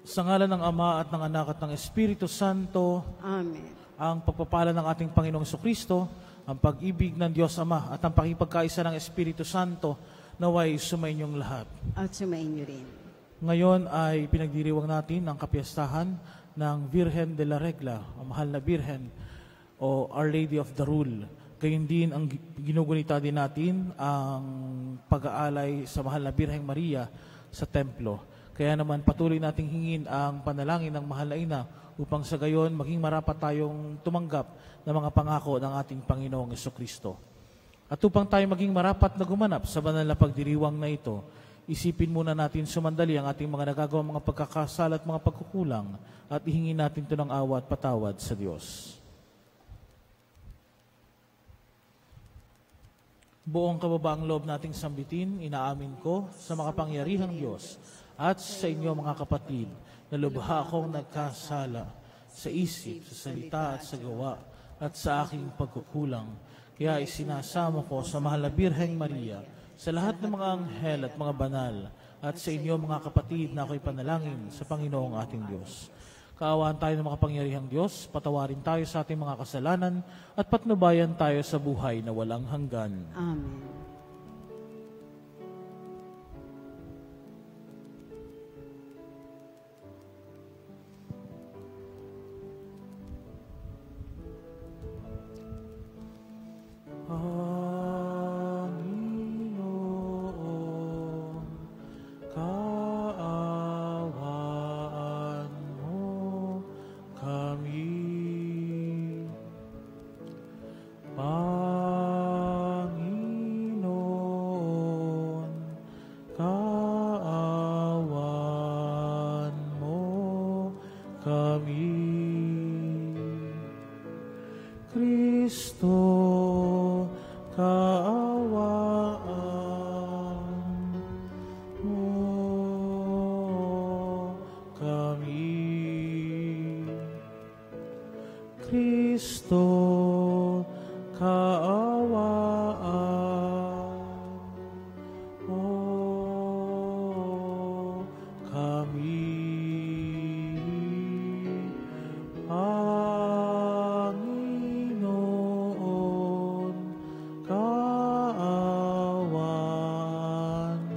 Sa ngalan ng Ama at ng Anak at ng Espiritu Santo. Amen. Ang pagpapala ng ating Panginoong Jesucristo, ang pag-ibig ng Diyos Ama at ang pakipagkaisa ng Espiritu Santo naway sumainyong lahat. At sumainyo rin. Ngayon ay pinagdiriwang natin ang kapiyastahan ng Virgen de la Regla, ang mahal na Birhen o Our Lady of the Rule. Gayun din ang ginugunita din natin ang pag-aalay sa mahal na Birheng Maria sa templo. Kaya naman patuloy nating hingin ang panalangin ng mahal na ina upang sa gayon maging marapat tayong tumanggap ng mga pangako ng ating Panginoong Jesucristo. At upang tayo maging marapat na gumanap sa banal na pagdiriwang na ito, isipin muna natin sumandali ang ating mga nagagawang mga pagkakasala at mga pagkukulang at ihingin natin ito ng awa at patawad sa Diyos. Buong kababaang loob nating sambitin, inaamin ko sa makapangyarihang Diyos at sa inyo mga kapatid, na lubha akong nagkasala sa isip, sa salita at sa gawa at sa aking pagkukulang. Kaya isinasamo ko sa mahal na Birheng Maria, sa lahat ng mga anghel at mga banal, at sa inyo mga kapatid na ako'y panalangin sa Panginoong ating Diyos. Kaawaan tayo ng makapangyarihang Diyos, patawarin tayo sa ating mga kasalanan, at patnubayan tayo sa buhay na walang hanggan. Amen. Panginoon, kaawaan mo kami. Panginoon, kaawaan mo kami. Kristo, kaawaan mo kami. Kristo, kaawaan mo kami. Panginoon, kaawaan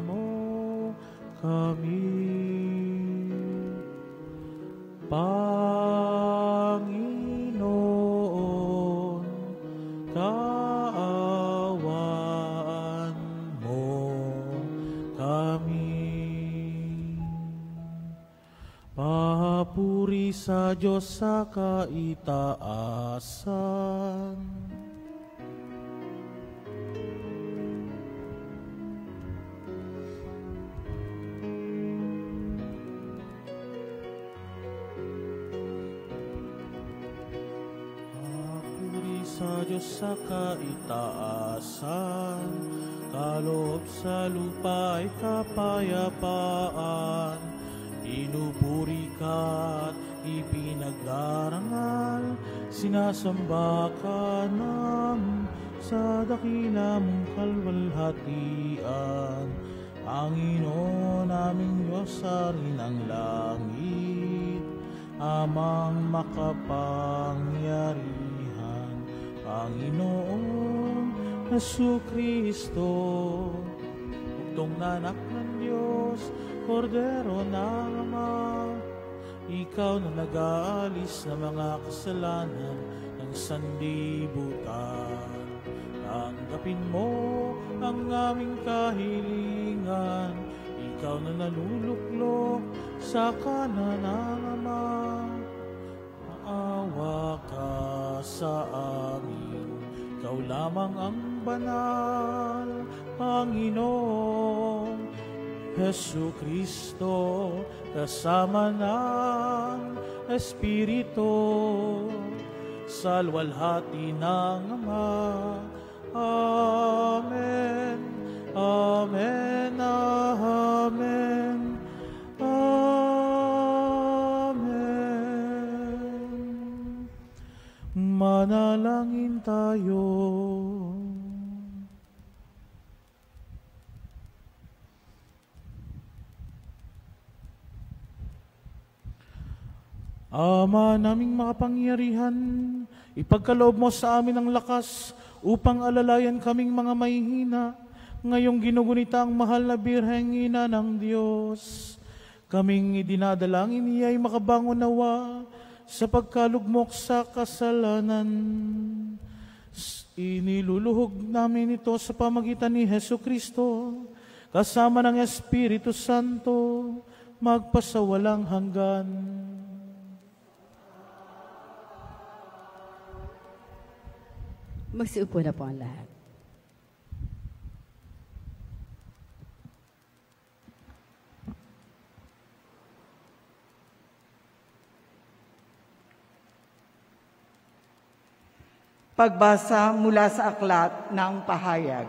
mo kami. Panginoon, kaawaan mo kami. Papuri sa Diyos sa kaitaasan. Papuri sa Diyos sa kaitaasan, kaloob sa lupa ay kapayapaan. Pinupuri ka at ipinagdarangal, sinasamba ka namin sa dakila mong kalwalhatian. Panginoon naming Diyos sa rin ang langit, amang makapangyarihan. Panginoon Jesucristo, bugtong na anak ng Diyos, Kordero ng Ama, ikaw na nag-aalis ng mga kasalanan ng sanlibutan. Tanggapin mo ang aming kahilingan, ikaw na naluluklok sa kanan ng Ama. Maawa ka sa amin, ikaw lamang ang banal, Panginoon Jesucristo, kasama ng Espiritu, sa luwalhati ng Ama. Amen, amen, amen, amen. Manalangin tayo. Ama naming makapangyarihan, ipagkaloob mo sa amin ang lakas upang alalayan kaming mga mahihina, ngayong ginugunita ang mahal na Birheng Ina ng Diyos. Kaming idinadalangin niya ay makabangon nawa sa pagkalugmok sa kasalanan. Iniluluhog namin ito sa pamagitan ni Hesu Kristo, kasama ng Espiritu Santo, magpasawalang hanggan. Magsiupo na po ang lahat. Pagbasa mula sa aklat ng pahayag.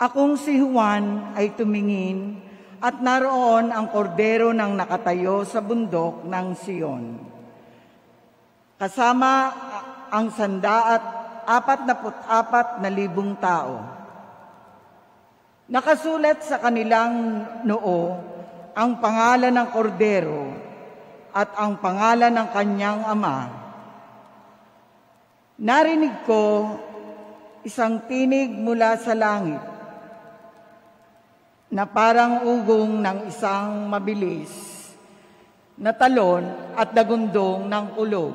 Akong si Juan ay tumingin at naroon ang kordero ng nakatayo sa bundok ng Sion. Kasama ang 144,000 tao. Nakasulat sa kanilang noo ang pangalan ng kordero at ang pangalan ng kanyang ama. Narinig ko isang tinig mula sa langit na parang ugong ng isang mabilis na talon at dagundong ng kulog.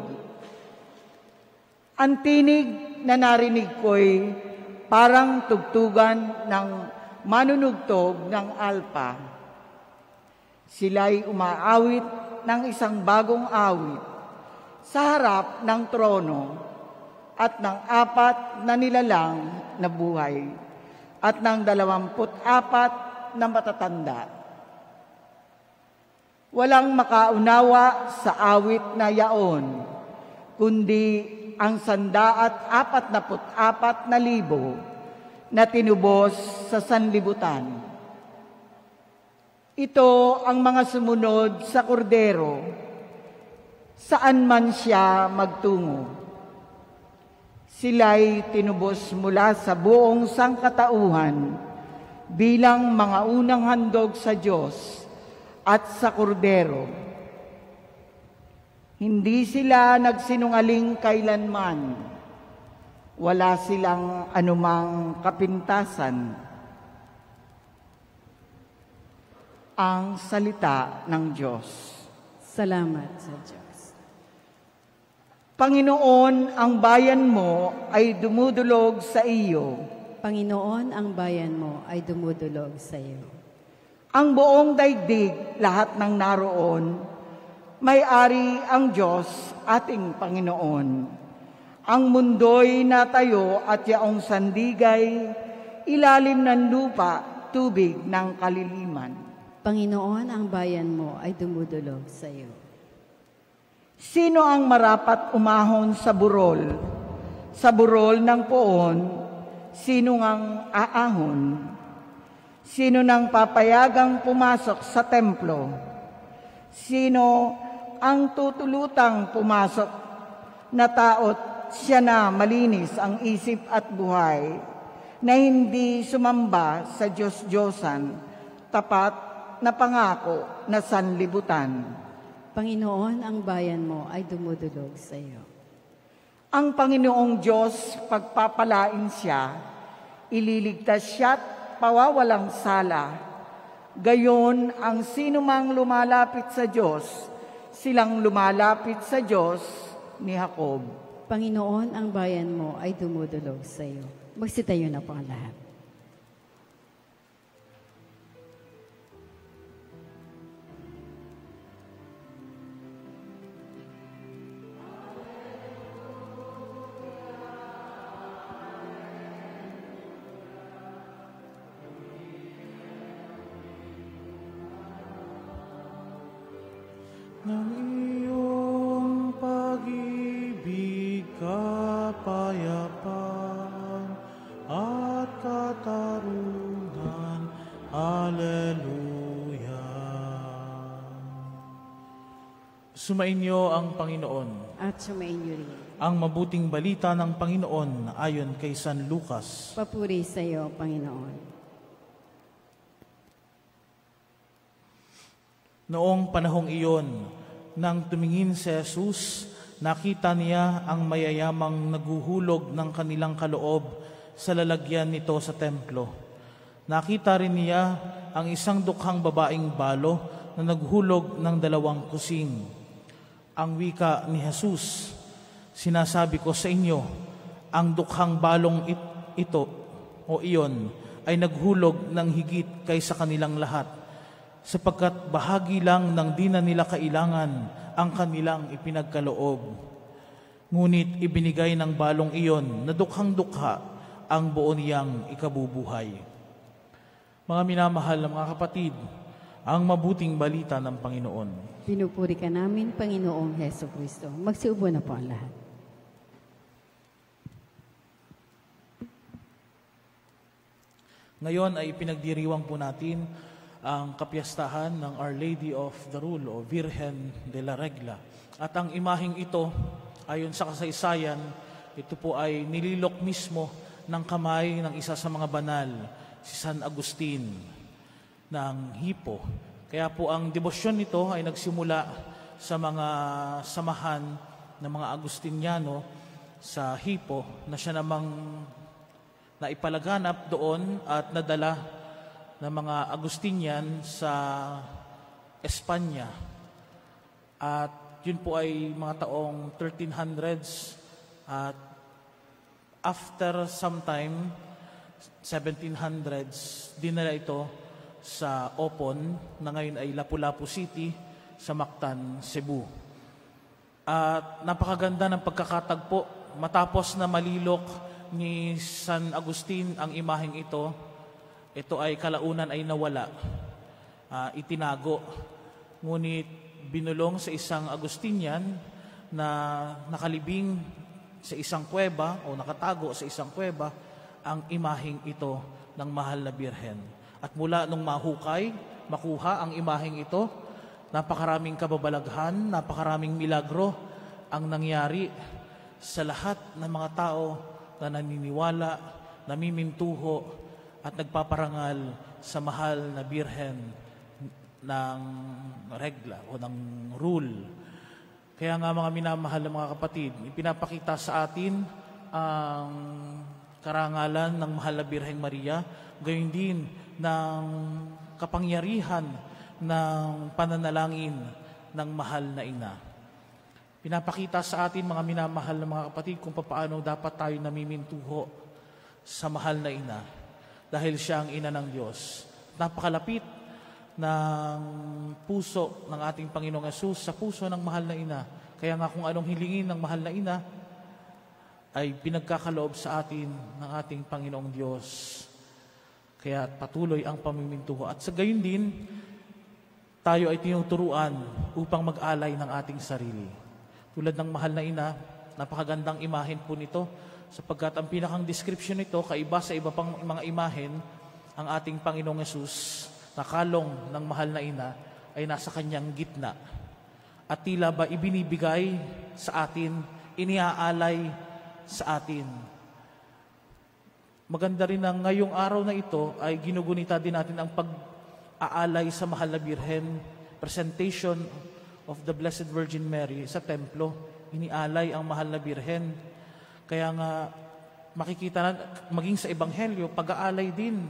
Ang tinig na narinig ko'y parang tugtugan ng manunugtog ng alpa. Sila'y umaawit ng isang bagong awit sa harap ng trono at ng 4 na nilalang na buhay at ng 24 na matatanda. Walang makaunawa sa awit na yaon, kundi ang 144,000 na tinubos sa sanlibutan. Ito ang mga sumunod sa kordero, saan man siya magtungo. Sila'y tinubos mula sa buong sangkatauhan bilang mga unang handog sa Diyos at sa kordero. Hindi sila nagsinungaling kailanman. Wala silang anumang kapintasan. Ang salita ng Diyos. Salamat sa Diyos. Panginoon, ang bayan mo ay dumudulog sa iyo. Panginoon, ang bayan mo ay dumudulog sa iyo. Ang buong daigdig, lahat ng naroon, may-ari ang Diyos, ating Panginoon. Ang mundo'y natayo at yaong sandigay, ilalim ng lupa, tubig ng kaliliman. Panginoon, ang bayan mo ay dumudulog sa iyo. Sino ang marapat umahon sa burol? Sa burol ng poon, sino ngang aahon? Sino nang papayagang pumasok sa templo? Sino ang tutulutang pumasok na taot siya na malinis ang isip at buhay, na hindi sumamba sa Diyos-Diyosan, tapat na pangako na sanlibutan? Panginoon, ang bayan mo ay dumudulog sa iyo. Ang Panginoong Diyos, pagpapalain siya, ililigtas siya't pawawalang sala. Gayon, ang sinumang lumalapit sa Diyos, silang lumalapit sa Diyos ni Jacob. Panginoon, ang bayan mo ay dumudulog sa iyo. Magsitayo na po ang lahat. Ng iyong pag-ibig, kapayapaan at katarungan. Alleluia. Sumainyo ang Panginoon. At sumainyo rin. Ang mabuting balita ng Panginoon ayon kay San Lucas. Papuri sa iyo, Panginoon. Noong panahong iyon, nang tumingin si Jesus, nakita niya ang mayayamang naguhulog ng kanilang kaloob sa lalagyan nito sa templo. Nakita rin niya ang isang dukhang babaeng balo na naghulog ng 2 kusing. Ang wika ni Jesus, sinasabi ko sa inyo, ang dukhang balong ito o iyon ay naghulog ng higit kaysa kanilang lahat, sapagkat bahagi lang ng di na nila kailangan ang kanilang ipinagkaloob. Ngunit ibinigay ng balong iyon na dukhang-dukha ang buo niyang ikabubuhay. Mga minamahal na mga kapatid, ang mabuting balita ng Panginoon. Pinupuri ka namin, Panginoong Heso Kristo. Magsiubo na po ang lahat. Ngayon ay pinagdiriwang po natin ang kapiyastahan ng Our Lady of the Rule o Virgen de la Regla. At ang imaheng ito, ayon sa kasaysayan, ito po ay nililok mismo ng kamay ng isa sa mga banal, si San Agustin ng Hippo. Kaya po ang debosyon nito ay nagsimula sa mga samahan ng mga Agustiniano sa Hippo na siya namang naipalaganap doon at nadala ng mga Agustinian sa Espanya. At yun po ay mga taong 1300s at after some time, 1700s, dinala ito sa Opon na ngayon ay Lapu-Lapu City sa Mactan, Cebu. At napakaganda ng pagkakatagpo matapos na malilok ni San Agustin ang imaheng ito. Ito ay kalaunan ay nawala, itinago. Ngunit binulong sa isang Agustinian na nakalibing sa isang kuweba o nakatago sa isang kuweba ang imaheng ito ng mahal na Birhen. At mula nung makuha ang imaheng ito, napakaraming kababalaghan, napakaraming milagro ang nangyari sa lahat ng mga tao na naniniwala, namimintuho, at nagpaparangal sa mahal na Birhen ng Regla o ng Rule. Kaya nga mga minamahal na mga kapatid, ipinapakita sa atin ang karangalan ng mahal na Birheng Maria, gayon din ng kapangyarihan ng pananalangin ng mahal na ina. Pinapakita sa atin mga minamahal na mga kapatid kung paano dapat tayo namimintuho sa mahal na ina dahil siya ang ina ng Diyos. Napakalapit ng puso ng ating Panginoong Hesus sa puso ng mahal na ina. Kaya nga kung anong hilingin ng mahal na ina ay pinagkakaloob sa atin ng ating Panginoong Diyos. Kaya patuloy ang pamimintuho. At sa gayon din, tayo ay tinuturuan upang mag-alay ng ating sarili. Tulad ng mahal na ina, napakagandang imahen po nito sapagkat ang pinakang description nito, kaiba sa iba pang mga imahen, ang ating Panginoong Hesus na kalong ng mahal na ina ay nasa kanyang gitna. At tila ba ibinibigay sa atin, iniaalay sa atin. Maganda rin na ngayong araw na ito ay ginugunita din natin ang pag-aalay sa mahal na Birhen, presentation of the Blessed Virgin Mary sa templo. Inialay ang mahal na Birhen. Kaya nga makikita na maging sa Ebanghelyo, pag-aalay din.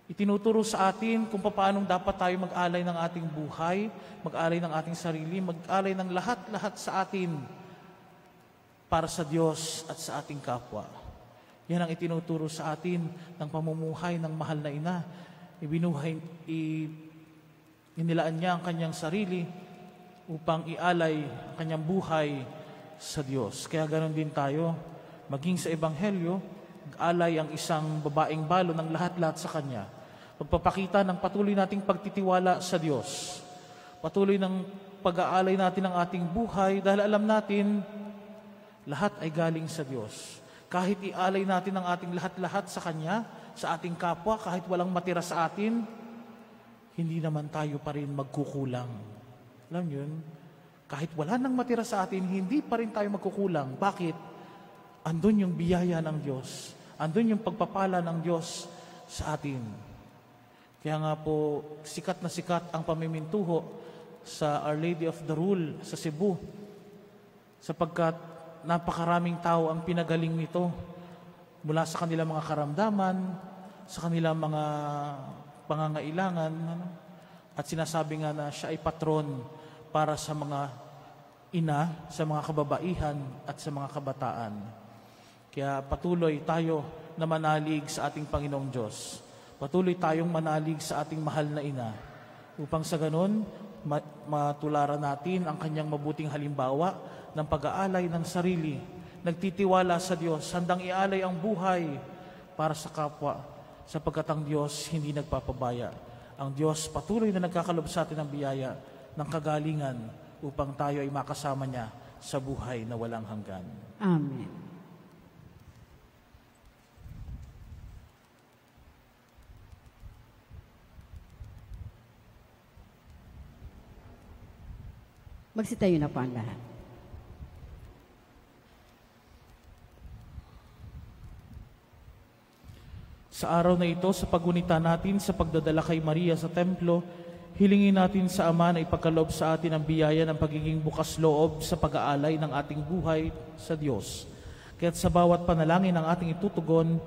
Itinuturo sa atin kung paano dapat tayo mag-alay ng ating buhay, mag-alay ng ating sarili, mag-alay ng lahat-lahat sa atin para sa Diyos at sa ating kapwa. Yan ang itinuturo sa atin ng pamumuhay ng mahal na ina. Inilaan niya ang kanyang sarili upang ialay ang kanyang buhay sa Diyos. Kaya ganoon din tayo, maging sa Ebanghelyo, alay ang isang babaeng balo ng lahat-lahat sa Kanya. Pagpapakita ng patuloy nating pagtitiwala sa Diyos. Patuloy ng pag-aalay natin ng ating buhay dahil alam natin, lahat ay galing sa Diyos. Kahit ialay natin ang ating lahat-lahat sa Kanya, sa ating kapwa, kahit walang matira sa atin, hindi naman tayo pa rin magkukulang. Alam yun? Kahit wala nang matira sa atin, hindi pa rin tayo magkukulang. Bakit? Andun yung biyaya ng Diyos. Andun yung pagpapala ng Diyos sa atin. Kaya nga po, sikat na sikat ang pamimintuho sa Our Lady of the Rule sa Cebu, sapagkat napakaraming tao ang pinagaling nito mula sa kanilang mga karamdaman, sa kanilang mga pangangailangan, at sinasabi nga na siya ay patron para sa mga ina, sa mga kababaihan at sa mga kabataan. Kaya patuloy tayo na manalig sa ating Panginoong Diyos. Patuloy tayong manalig sa ating mahal na ina upang sa ganon matularan natin ang kanyang mabuting halimbawa ng pag-aalay ng sarili, nagtitiwala sa Diyos, handang ialay ang buhay para sa kapwa, sapagkat ang Diyos hindi nagpapabaya. Ang Diyos patuloy na nagkakalob sa atin ng biyaya, ng kagalingan, upang tayo ay makasama niya sa buhay na walang hanggan. Amen. Magsitayo na po ang lahat. Sa araw na ito, sa pagunita natin sa pagdadala kay Maria sa templo, hilingin natin sa Ama na ipagkaloob sa atin ang biyaya ng pagiging bukas loob sa pag-aalay ng ating buhay sa Diyos. Kaya't sa bawat panalangin ng ating itutugon,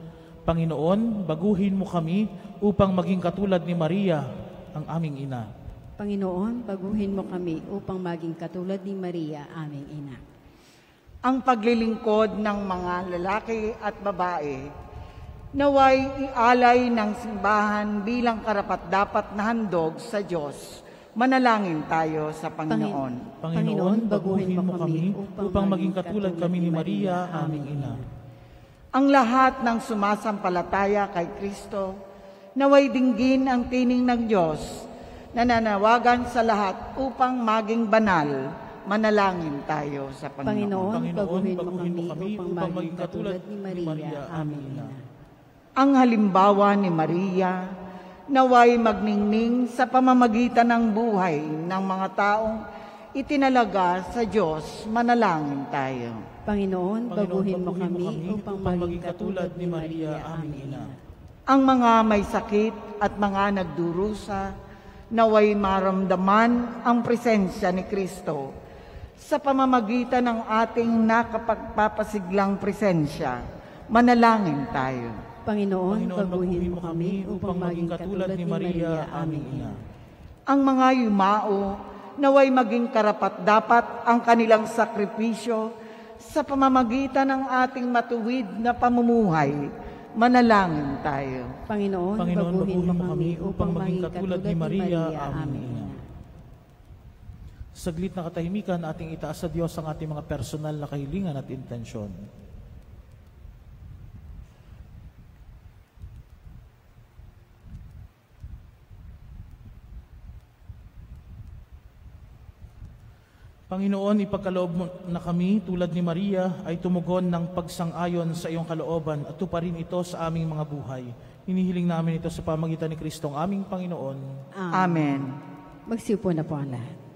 Panginoon, baguhin mo kami upang maging katulad ni Maria, ang aming ina. Panginoon, baguhin mo kami upang maging katulad ni Maria, aming ina. Ang paglilingkod ng mga lalaki at babae, naway ialay ng simbahan bilang karapat-dapat na handog sa Diyos. Manalangin tayo sa Panginoon. Panginoon, baguhin mo kami upang maging katulad kami ni Maria, aming ina. Ang lahat ng sumasampalataya kay Kristo, naway dinggin ang tining ng Diyos, nananawagan sa lahat upang maging banal. Manalangin tayo sa Panginoon. Panginoon, baguhin mo kami upang maging katulad ni Maria, aming ina. Ang halimbawa ni Maria, naway magningning sa pamamagitan ng buhay ng mga taong itinalaga sa Diyos. Manalangin tayo. Panginoon, baguhin mo kami upang maging katulad ni Maria, aming ina. Ang mga may sakit at mga nagdurusa, naway maramdaman ang presensya ni Kristo sa pamamagitan ng ating nakapagpapasiglang presensya. Manalangin tayo. Panginoon, baguhin mo kami upang maging katulad ni Maria, aming ina. Ang mga yumao, naway maging karapat-dapat ang kanilang sakripisyo sa pamamagitan ng ating matuwid na pamumuhay. Manalangin tayo. Panginoon, baguhin mo kami upang maging katulad ni Maria, aming ina. Saglit na katahimikan, ating itaas sa Diyos ang ating mga personal na kahilingan at intensyon. Panginoon, ipagkaloob mo na kami tulad ni Maria ay tumugon ng pagsang-ayon sa iyong kalooban at tuparin ito sa aming mga buhay. Hinihiling namin ito sa pamagitan ni Kristong aming Panginoon. Amen. Magsiupo na po ang lahat.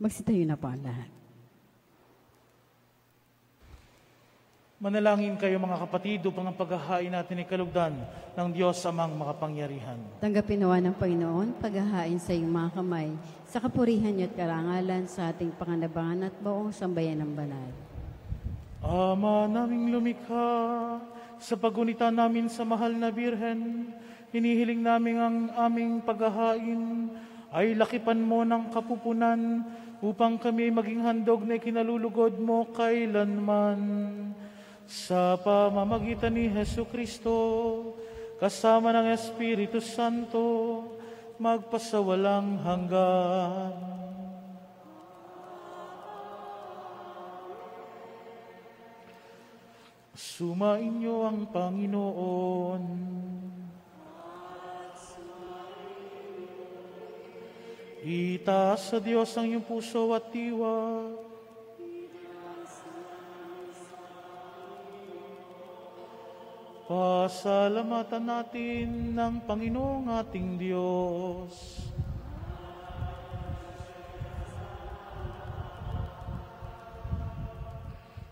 Magsitayo na po ang lahat. Manalangin kayo mga kapatid upang ang paghahain natin ay kalugdan ng Diyos amang makapangyarihan. Tanggapin nawa ng Panginoon paghahain sa iyong mga kamay, sa kapurihan niyo at karangalan sa ating panganabangan at buong sambayan ng banal. Ama naming lumikha, sa pagunita namin sa mahal na Birhen, hinihiling namin ang aming paghahain ay lakipan mo ng kapupunan upang kami maging handog na ikinalulugod mo kailanman. Sa pamamagitan ni Hesu Kristo, kasama ng Espiritu Santo, magpasawalang hanggan. Sumainyo ang Panginoon. Itaas sa Diyos ang iyong puso at diwa. Pasalamatan natin ng Panginoong ating Diyos.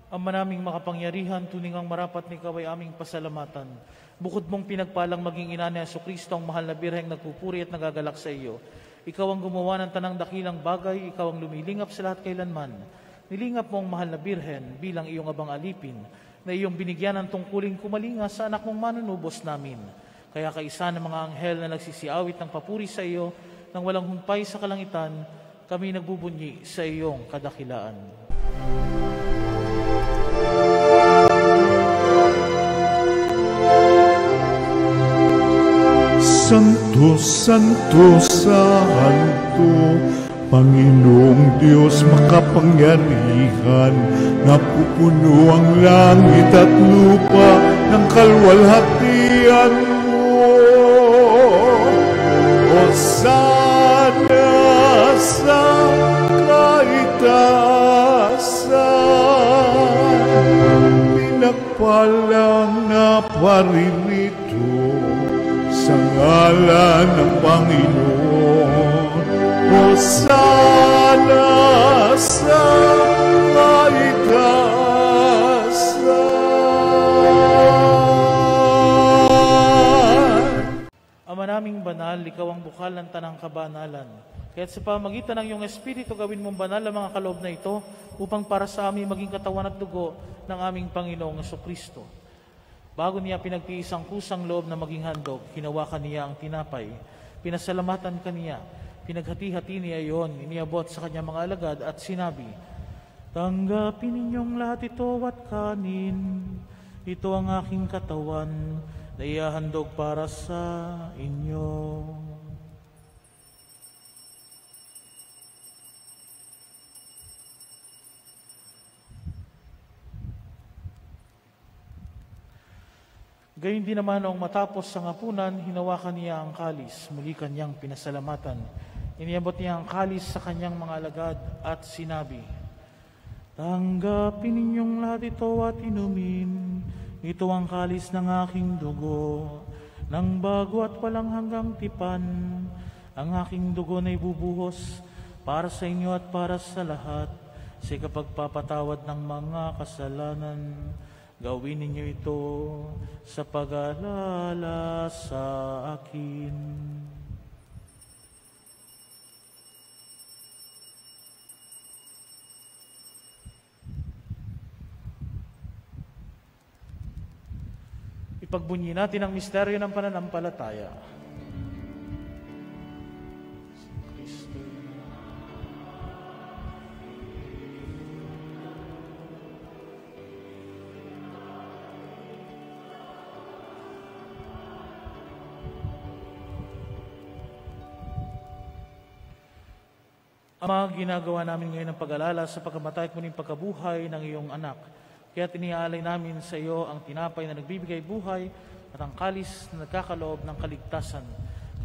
Ama naming makapangyarihan, tuning ang marapat ni Ikaw ay aming pasalamatan. Bukod mong pinagpalang maging ina ni Jesucristo, ang mahal na birheng nagpupuri at nagagalak sa iyo. Ikaw ang gumawa ng tanang dakilang bagay, ikaw ang lumilingap sa lahat kailanman. Nilingap mo ang mahal na birhen bilang iyong abang alipin, na iyong binigyan ng tungkuling kumalinga sa anak mong manunubos namin. Kaya kaisa ng mga anghel na nagsisiawit ng papuri sa iyo, nang walang humpay sa kalangitan, kami nagbubunyi sa iyong kadakilaan. Santo, Santo, Santo, Panginoong Diyos makapangyarihan, napupuno ang langit at lupa ng kalwalhatian mo. Hosana sa kaitaasan, pinagpalang na paririto sa ngalan ng Panginoon. Hosana sa kaitaasan. Ama naming banal, ikaw ang bukal ng tanang kabanalan. Kaya't sa pamagitan ng iyong Espiritu, gawin mong banal ang mga kaloob na ito upang para sa amin maging katawan at dugo ng aming Panginoong Jesucristo. Bago niya pinagtiis ang kusang loob na maging handog, hinawakan niya ang tinapay, pinasalamatan kaniya, pinaghati-hati niya iyon, iniabot sa kanyang mga alagad at sinabi, "Tanggapin ninyong lahat ito at kanin. Ito ang aking katawan na ihahandog para sa inyo." Gayun din naman noong matapos sa hapunan, hinawakan niya ang kalis, muli kanyang pinasalamatan. Iniabot niya ang kalis sa kanyang mga alagad at sinabi, "Tanggapin ninyong lahat ito at inumin. Ito ang kalis ng aking dugo, ng bago at walang hanggang tipan. Ang aking dugo na ibubuhos para sa inyo at para sa lahat, sa ikapagpapatawad ng mga kasalanan. Gawin ninyo ito sa pag-aalala sa akin." Ipagbunyi natin ang misteryo ng pananampalataya. Kristo. Ama, ginagawa namin ngayon ang pag-alala sa pagkamatay at muling pagkabuhay ng iyong anak. Kaya tiniaalay namin sa iyo ang tinapay na nagbibigay buhay at ang kalis na nagkakaloob ng kaligtasan.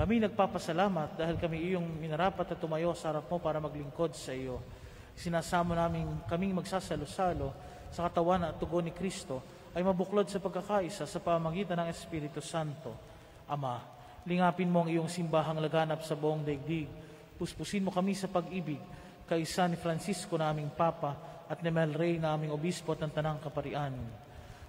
Kami nagpapasalamat dahil kami iyong minarapat at tumayo sa harap mo para maglingkod sa iyo. Sinasamo namin kaming magsasalo-salo sa katawan at tugon ni Kristo ay mabuklod sa pagkakaisa sa pamamagitan ng Espiritu Santo. Ama, lingapin mo ang iyong simbahang laganap sa buong daigdig. Puspusin mo kami sa pag-ibig kaisa ni Francisco na aming Papa at ni Mel Rey na aming Obispo at ng Tanang Kaparian.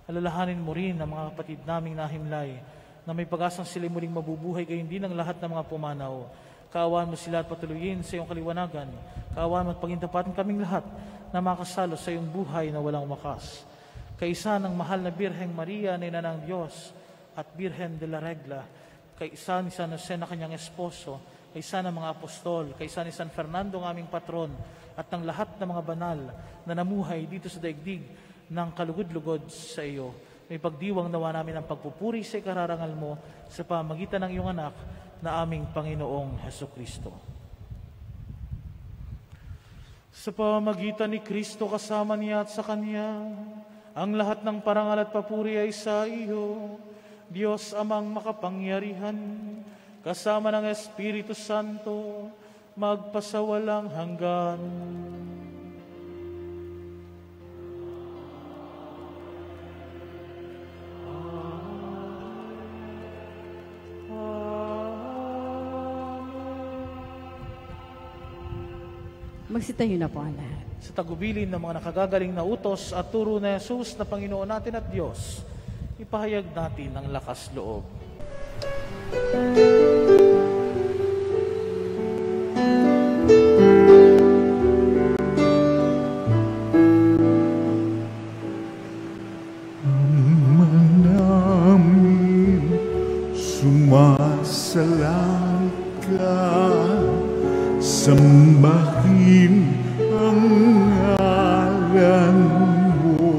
Alalahanin mo rin ang mga kapatid naming nahimlay na may pag-asang sila muling mabubuhay, gayon din ang lahat ng mga pumanaw. Kaawaan mo sila at patuloyin sa iyong kaliwanagan. Kaawaan mo at pagintapatin kaming lahat na makasalo sa iyong buhay na walang wakas. Kaisa ng mahal na Birheng Maria na Ina ng Diyos at Birhen de la Regla, kaisa ni San Jose na kanyang esposo, kaisa ng mga apostol, kaisa ni San Fernando ng aming patron, at ng lahat ng mga banal na namuhay dito sa daigdig ng kalugod-lugod sa iyo. May pagdiwang nawa namin ang pagpupuri sa ikararangal mo sa pamagitan ng iyong anak na aming Panginoong Hesukristo. Sa pamagitan ni Kristo kasama niya at sa Kanya, ang lahat ng parangal at papuri ay sa iyo, Diyos amang makapangyarihan, kasama ng Espiritu Santo, magpasawalang hanggan. Magsitayo na po ang lahat. Sa tagubilin ng mga nakagagaling na utos at turo na Jesus na Panginoon natin at Diyos, ipahayag natin ang lakas loob. Sumasalang ka, sambahin ang ngalan mo,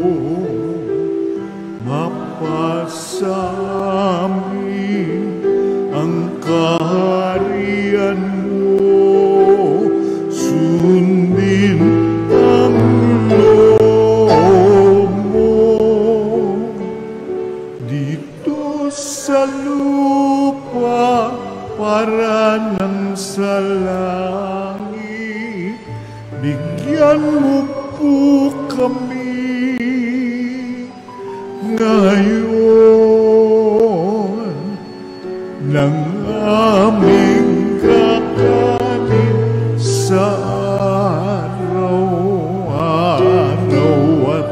mapasamin ang kaharian mo, sundin ang loob mo dito sa lupa para nang sa langit. Bigyan mo po kami ngayon ng aming kakanin sa araw-araw, at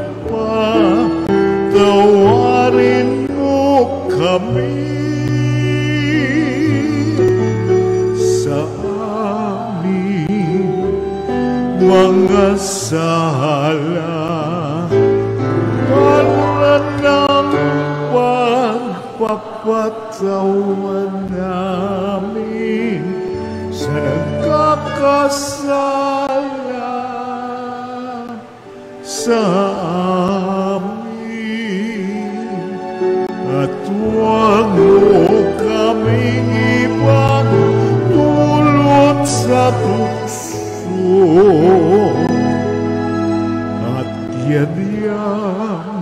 patawarin mo kami sa aming mga sala, para ng pagpapatawan namin sa nagkakasala sa amin, at huwag mo kaming ipagdulot sa tukso, at yadya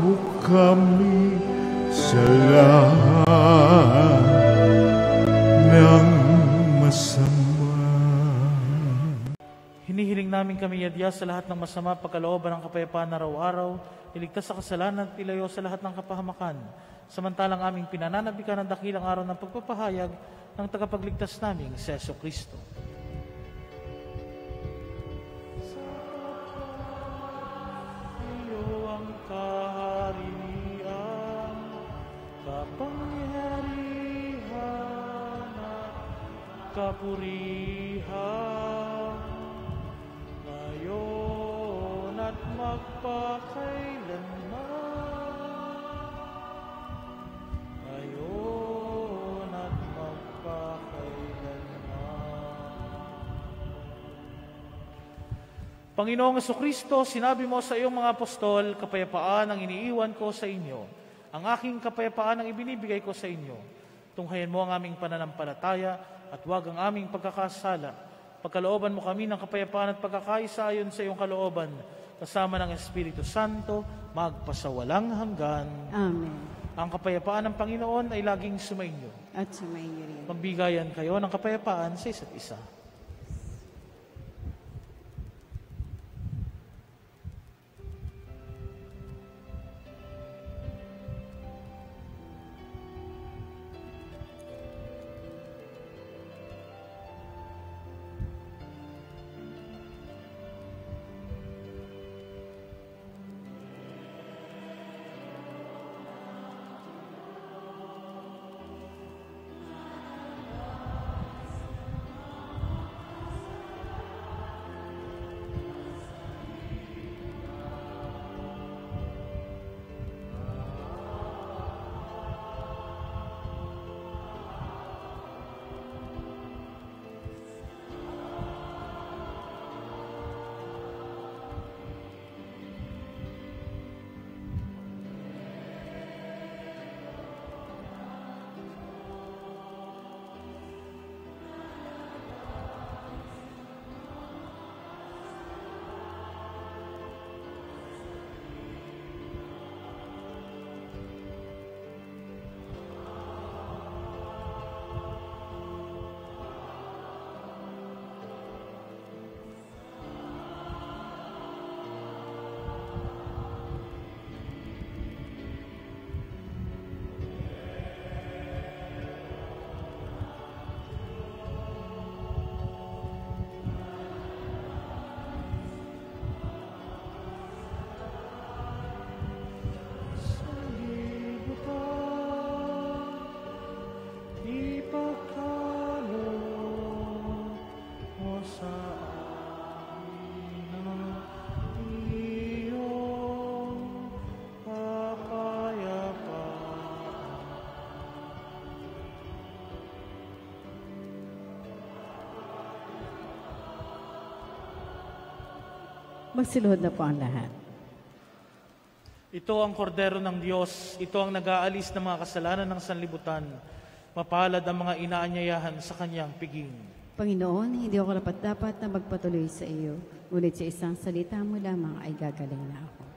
mo kami sa lahat ng masama. Hinihiling namin kami yadya sa lahat ng masama, pagkalooban ng kapayapaan araw-araw, iligtas sa kasalanan at ilayo sa lahat ng kapahamakan. Samantalang aming pinananabikan ng dakilang araw ng pagpapahayag ng tagapagligtas naming si Jesucristo. Iyo ang kaharian, kapangyarihan at kapurihan, ngayon at magpakailanman. Ngayon at magpakailanman. Panginoong Jesucristo, sinabi mo sa iyong mga apostol, kapayapaan ang iniiwan ko sa inyo. Ang aking kapayapaan ang ibinibigay ko sa inyo. Tunghayan mo ang aming pananampalataya at huwag ang aming pagkakasala. Pagkalooban mo kami ng kapayapaan at pagkakaisa ayon sa iyong kalooban, kasama ng Espiritu Santo, magpasawalang hanggan. Amen. Ang kapayapaan ng Panginoon ay laging sumainyo. At sumainyo rin. Magbigayan kayo ng kapayapaan sa isa't isa. Magsiluhod na po ang lahat. Ito ang kordero ng Diyos, ito ang nag-aalis ng mga kasalanan ng sanlibutan. Mapalad ang mga inaanyayahan sa kanyang piging. Panginoon, hindi ako dapat na magpatuloy sa iyo, ngunit sa isang salita mo lamang ay gagaling na ako.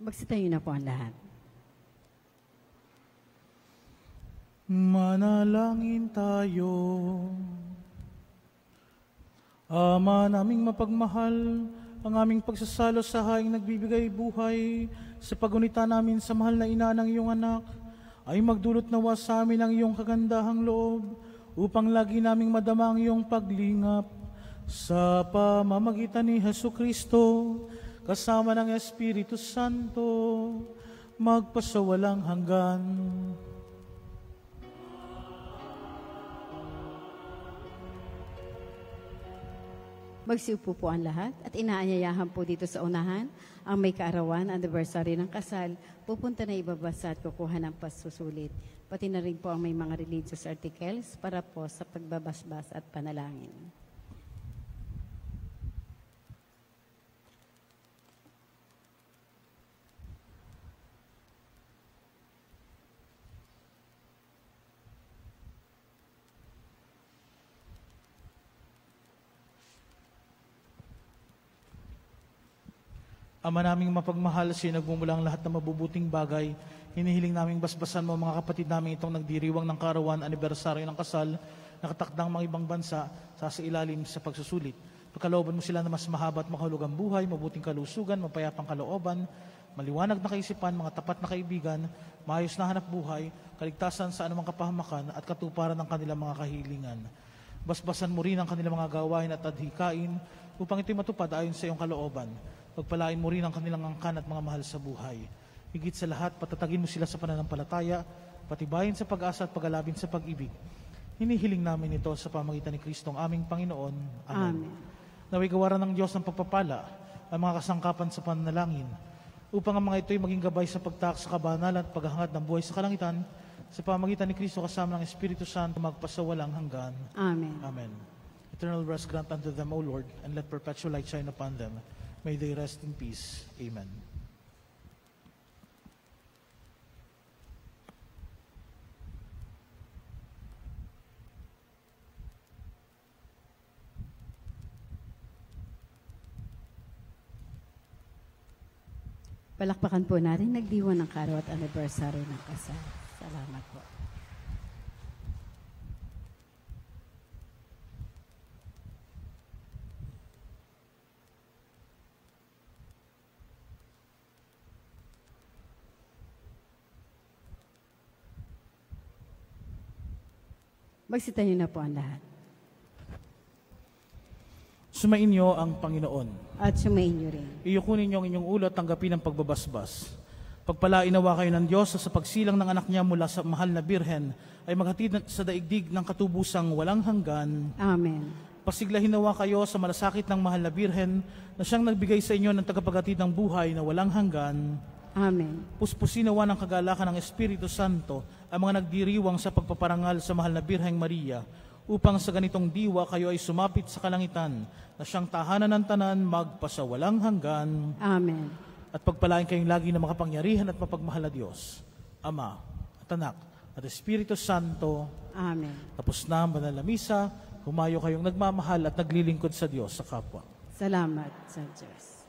Magsitayo na po ang lahat. Manalangin tayo. Ama naming mapagmahal, ang aming pagsasalo sa haing nagbibigay buhay, sa pagunita namin sa mahal na ina ng iyong anak, ay magdulot nawa sa amin ang iyong kagandahang loob, upang lagi naming madama ang iyong paglingap. Sa pamamagitan ni Jesucristo, kasama ng Espiritu Santo, magpasawalang hanggan. Magsiupo po ang lahat at inaanyayahan po dito sa unahan ang may kaarawan, anniversary ng kasal, pupunta na ibabasa at kukuha ng pasusulit. Pati na rin po ang may mga religious articles para po sa pagbabasbas at panalangin. Ama naming mapagmahal, siya nagmumulang lahat ng mabubuting bagay. Hinihiling naming basbasan mo mga kapatid namin itong nagdiriwang ng kaarawan, anibersaryo ng kasal, nakatakdang mga ibang bansa sa ilalim sa pagsusulit. Pagkalooban mo sila na mas mahaba at makahulugang buhay, mabuting kalusugan, mapayapang kalooban, maliwanag na kaisipan, mga tapat na kaibigan, maayos na hanap buhay, kaligtasan sa anumang kapahamakan at katuparan ng kanilang mga kahilingan. Basbasan mo rin ang kanilang mga gawain at adhikain upang ito'y matupad ayon sa iyong kalooban. Pagpalain mo rin ang kanilang angkan at mga mahal sa buhay. Higit sa lahat, patatagin mo sila sa pananampalataya, patibayin sa pag-asa at pag-alabin sa pag-ibig. Hinihiling namin ito sa pamagitan ni Kristong aming Panginoon. Amen. Naway gawaran ng Diyos ng pagpapala ang mga kasangkapan sa pananalangin, upang ang mga ito'y maging gabay sa pagtaak sa kabanalan at paghahangad ng buhay sa kalangitan, sa pamagitan ni Kristo kasama ng Espiritu Santo magpasawalang hanggan. Amen. Amen. Eternal rest grant unto them, O Lord, and let perpetual light shine upon them. May they rest in peace. Amen. Palakpakan po natin, nagdiwan ng karaw at anniversary ng kasal. Salamat po. Magsitayo na po ang lahat. Sumainyo ang Panginoon. At sumainyo rin. Iyukunin niyo ang inyong ulo at tanggapin ang pagbabasbas. Pagpalain nawa kayo ng Diyos sa pagsilang ng anak niya mula sa mahal na Birhen ay maghatid sa daigdig ng katubusang walang hanggan. Amen. Pasiglahin nawa kayo sa malasakit ng mahal na Birhen na siyang nagbigay sa inyo ng tagapaghatid ng buhay na walang hanggan. Amen. Puspusin nawa ng kagalakan ng Espiritu Santo ang mga nagdiriwang sa pagpaparangal sa mahal na Birheng Maria, upang sa ganitong diwa kayo ay sumapit sa kalangitan na siyang tahanan ng tanan magpasawalang hanggan. Amen. At pagpalain kayong lagi ng makapangyarihan at mapagmahal na Diyos, Ama at Anak at Espiritu Santo. Amen. Tapos na ang banal na misa, humayo kayong nagmamahal at naglilingkod sa Diyos sa kapwa. Salamat sa Diyos.